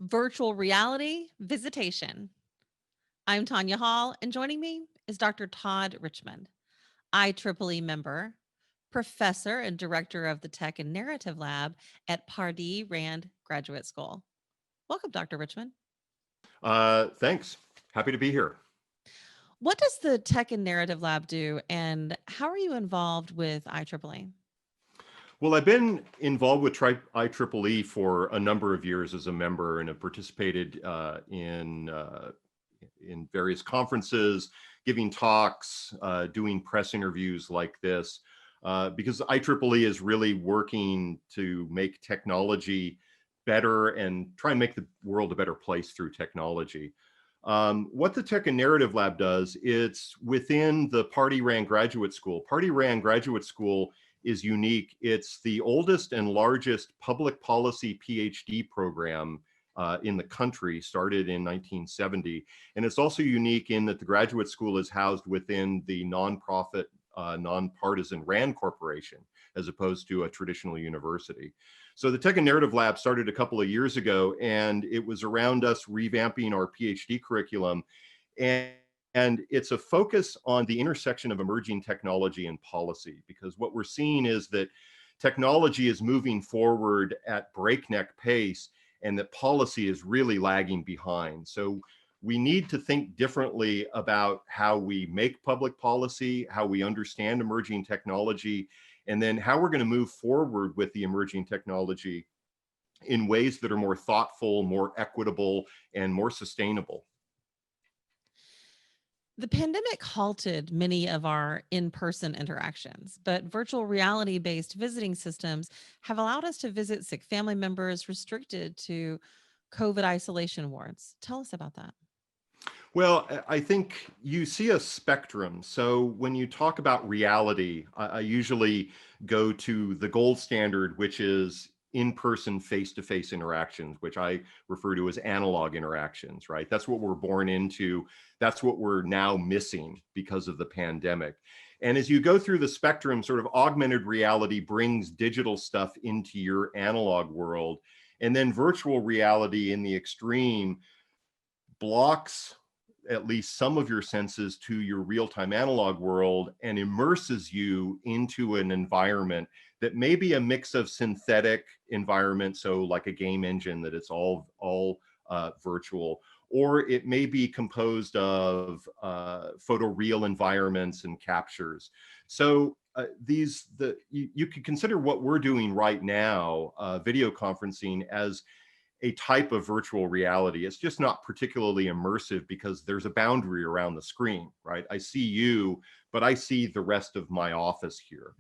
virtual reality visitation. I'm Tonya Hall, and joining me is Dr. Todd Richmond, IEEE member, professor, and director of the Tech and Narrative Lab at Pardee Rand Graduate School. Welcome, Dr. Richmond. Thanks. Happy to be here. What does the Tech and Narrative Lab do, and how are you involved with IEEE? Well, I've been involved with IEEE for a number of years as a member and have participated in various conferences, giving talks, doing press interviews like this, because IEEE is really working to make technology better and try and make the world a better place through technology. What the Tech and Narrative Lab does, it's within the Pardee Rand Graduate School. Pardee Rand Graduate School is unique. It's the oldest and largest public policy PhD program in the country, started in 1970. And it's also unique in that the graduate school is housed within the nonprofit, nonpartisan RAND Corporation, as opposed to a traditional university. So the Tech and Narrative Lab started a couple of years ago, and it was around us revamping our PhD curriculum. And it's a focus on the intersection of emerging technology and policy, because what we're seeing is that technology is moving forward at breakneck pace and that policy is really lagging behind. So we need to think differently about how we make public policy, how we understand emerging technology, and then how we're going to move forward with the emerging technology in ways that are more thoughtful, more equitable, and more sustainable. The pandemic halted many of our in person interactions, but virtual reality based visiting systems have allowed us to visit sick family members restricted to COVID isolation wards. Tell us about that. Well, I think you see a spectrum. So when you talk about reality, I usually go to the gold standard, which is in-person, face-to-face interactions, which I refer to as analog interactions, right? That's what we're born into. That's what we're now missing because of the pandemic. And as you go through the spectrum, sort of augmented reality brings digital stuff into your analog world. And then virtual reality in the extreme blocks at least some of your senses to your real-time analog world and immerses you into an environment that may be a mix of synthetic environment, so like a game engine that it's all virtual, or it may be composed of photoreal environments and captures. So you could consider what we're doing right now, video conferencing, as a type of virtual reality. It's just not particularly immersive because there's a boundary around the screen, right? I see you, but I see the rest of my office here.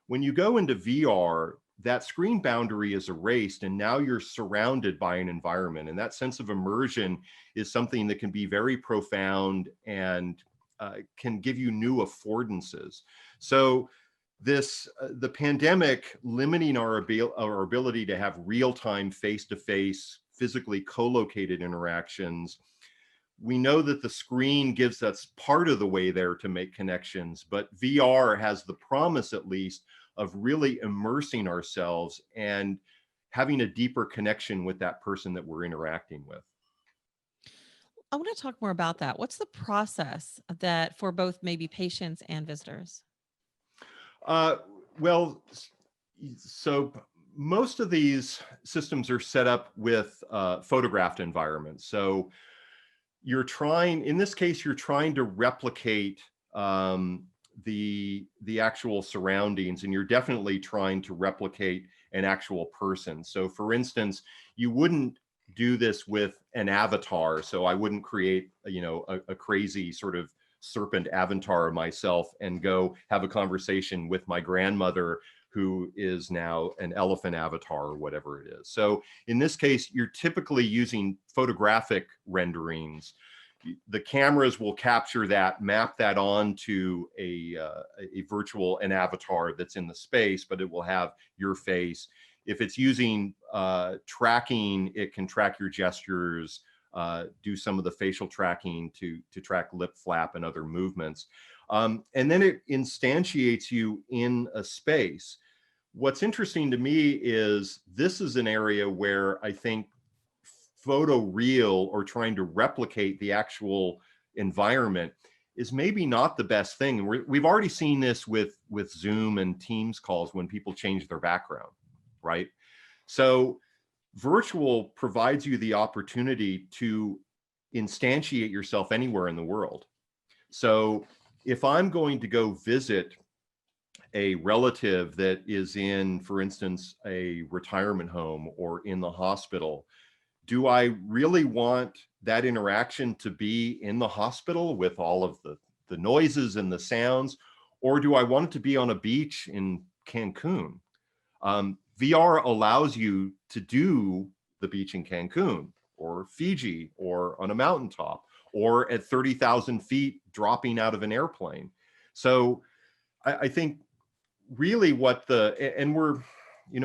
When you go into VR, that screen boundary is erased and now you're surrounded by an environment. And that sense of immersion is something that can be very profound and can give you new affordances. So the pandemic limiting our ability to have real-time face-to-face physically co-located interactions. We know that the screen gives us part of the way there to make connections, but VR has the promise, at least, of really immersing ourselves and having a deeper connection with that person that we're interacting with. I want to talk more about that. What's the process that for both maybe patients and visitors? Uh, well, so most of these systems are set up with photographed environments. So in this case, you're trying to replicate the actual surroundings, and you're definitely trying to replicate an actual person. So for instance, you wouldn't do this with an avatar. So I wouldn't create, a crazy sort of serpent avatar of myself and go have a conversation with my grandmother who is now an elephant avatar or whatever it is. So in this case, you're typically using photographic renderings. The cameras will capture that, map that onto a an avatar that's in the space, but it will have your face. If it's using tracking, it can track your gestures, do some of the facial tracking to track lip flap and other movements. And then it instantiates you in a space. What's interesting to me is this is an area where I think photo real or trying to replicate the actual environment is maybe not the best thing. And we've already seen this with Zoom and Teams calls when people change their background, right? So virtual provides you the opportunity to instantiate yourself anywhere in the world. So if I'm going to go visit a relative that is in, for instance, a retirement home or in the hospital, do I really want that interaction to be in the hospital with all of the noises and the sounds? Or do I want it to be on a beach in Cancun? VR allows you to do the beach in Cancun or Fiji or on a mountaintop or at 30,000 feet dropping out of an airplane. So I think really what and we're,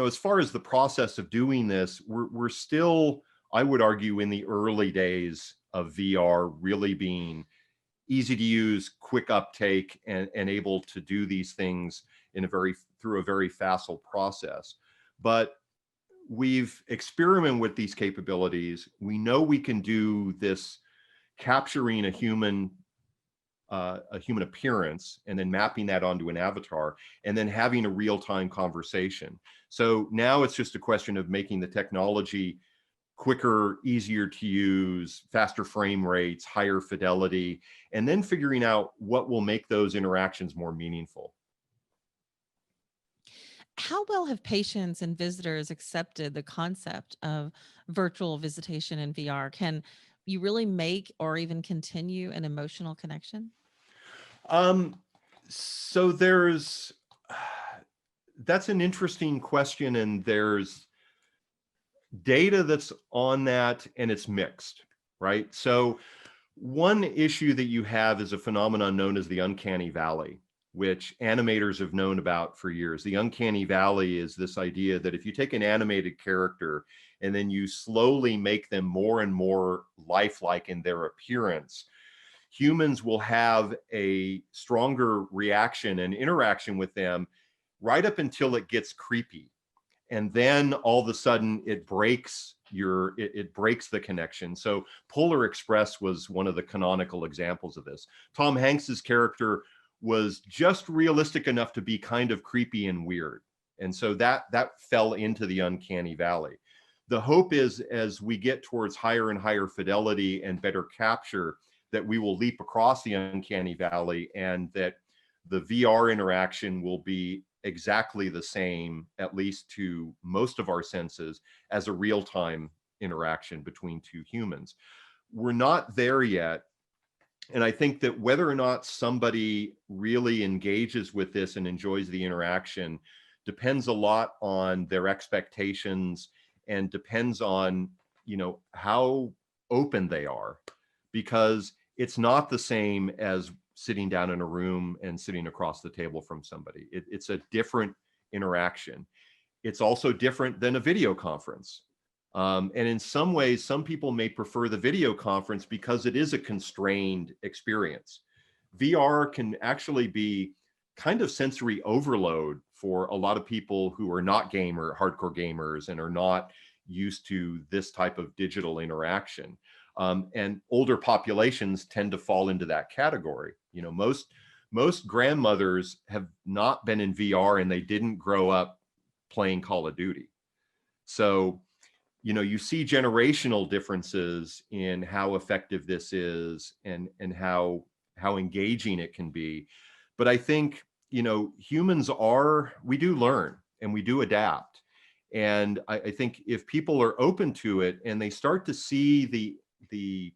as far as the process of doing this, we're still, I would argue, in the early days of VR really being easy to use, quick uptake, and able to do these things through a very facile process. But we've experimented with these capabilities. We know we can do this, capturing a human appearance and then mapping that onto an avatar and then having a real-time conversation. So now it's just a question of making the technology quicker, easier to use, faster frame rates, higher fidelity, and then figuring out what will make those interactions more meaningful. How well have patients and visitors accepted the concept of virtual visitation in VR? Can you really make or even continue an emotional connection? Um, so there's that's an interesting question, and there's data that's on that, and it's mixed, right? So one issue that you have is a phenomenon known as the uncanny valley, which animators have known about for years. The uncanny valley is this idea that if you take an animated character and then you slowly make them more and more lifelike in their appearance, humans will have a stronger reaction and interaction with them right up until it gets creepy. And then all of a sudden it breaks it breaks the connection. So Polar Express was one of the canonical examples of this. Tom Hanks's character was just realistic enough to be kind of creepy and weird. And so that fell into the uncanny valley. The hope is, as we get towards higher and higher fidelity and better capture, that we will leap across the uncanny valley and that the VR interaction will be exactly the same, at least to most of our senses, as a real-time interaction between two humans. We're not there yet. And I think that whether or not somebody really engages with this and enjoys the interaction depends a lot on their expectations and depends on, how open they are, because it's not the same as sitting down in a room and sitting across the table from somebody. It's a different interaction. It's also different than a video conference. And in some ways, some people may prefer the video conference because it is a constrained experience. VR can actually be kind of sensory overload for a lot of people who are not hardcore gamers and are not used to this type of digital interaction. And older populations tend to fall into that category. Most grandmothers have not been in VR and they didn't grow up playing Call of Duty. So, you see generational differences in how effective this is and how engaging it can be. But I think, humans we do learn and we do adapt. And I think if people are open to it and they start to see the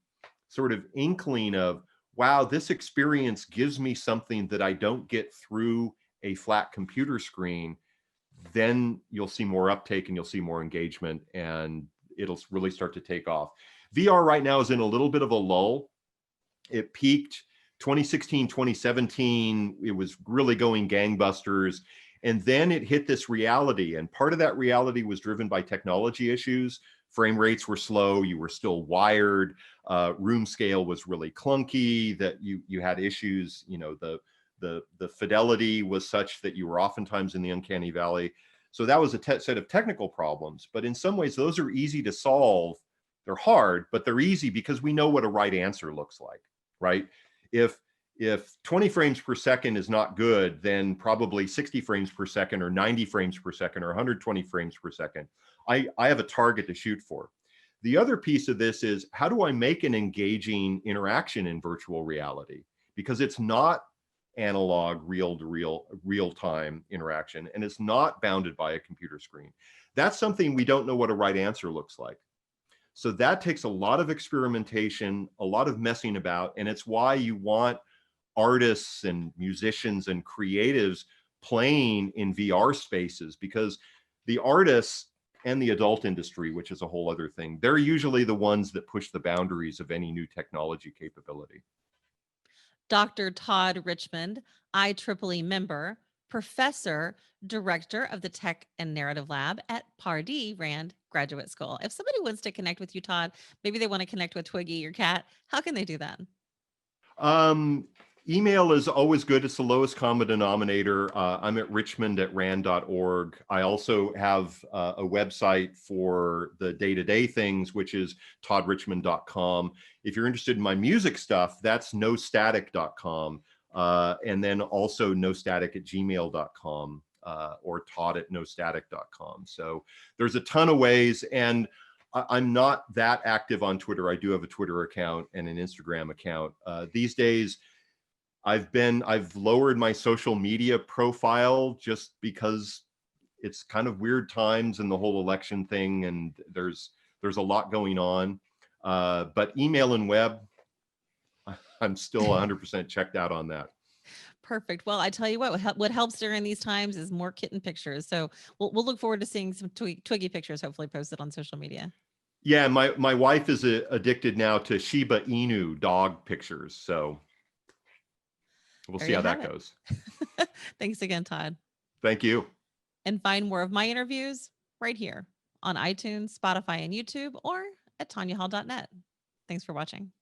sort of inkling of, wow, this experience gives me something that I don't get through a flat computer screen, then you'll see more uptake and you'll see more engagement and it'll really start to take off. VR right now is in a little bit of a lull. It peaked 2016, 2017. It was really going gangbusters. And then it hit this reality. And part of that reality was driven by technology issues. Frame rates were slow. You were still wired. Room scale was really clunky, that you had issues. The fidelity was such that you were oftentimes in the uncanny valley. So that was a set of technical problems. But in some ways, those are easy to solve They're hard, but they're easy because we know what a right answer looks like, right? If if 20 frames per second is not good, then probably 60 frames per second or 90 frames per second or 120 frames per second. I have a target to shoot for. The other piece of this is, how do I make an engaging interaction in virtual reality? Because it's not analog real to real time interaction, and it's not bounded by a computer screen. That's something we don't know what a right answer looks like. So that takes a lot of experimentation, a lot of messing about, and it's why you want artists and musicians and creatives playing in VR spaces, because the artists and the adult industry, which is a whole other thing, they're usually the ones that push the boundaries of any new technology capability. Dr. Todd Richmond, IEEE member, professor, director of the Tech and Narrative Lab at Pardee Rand Graduate School. If somebody wants to connect with you, Todd, maybe they want to connect with Twiggy, your cat, how can they do that? Um, Email is always good. It's the lowest common denominator. I'm at richmond@rand.org. I also have a website for the day-to-day things, which is toddrichmond.com. If you're interested in my music stuff, that's nostatic.com. And then also nostatic@gmail.com. Or todd@nostatic.com. So there's a ton of ways, and I'm not that active on Twitter. I do have a Twitter account and an Instagram account. These days, I've lowered my social media profile just because it's kind of weird times and the whole election thing, and there's a lot going on. But email and web, I'm still 100% checked out on that. Perfect. Well, I tell you what helps during these times is more kitten pictures. So we'll look forward to seeing some Twiggy pictures, hopefully posted on social media. Yeah, my wife is addicted now to Shiba Inu dog pictures, so we'll There see you how have that it. goes. Thanks again, Todd. Thank you. And find more of my interviews right here on iTunes, Spotify, and YouTube, or at tonyahall.net. Thanks for watching.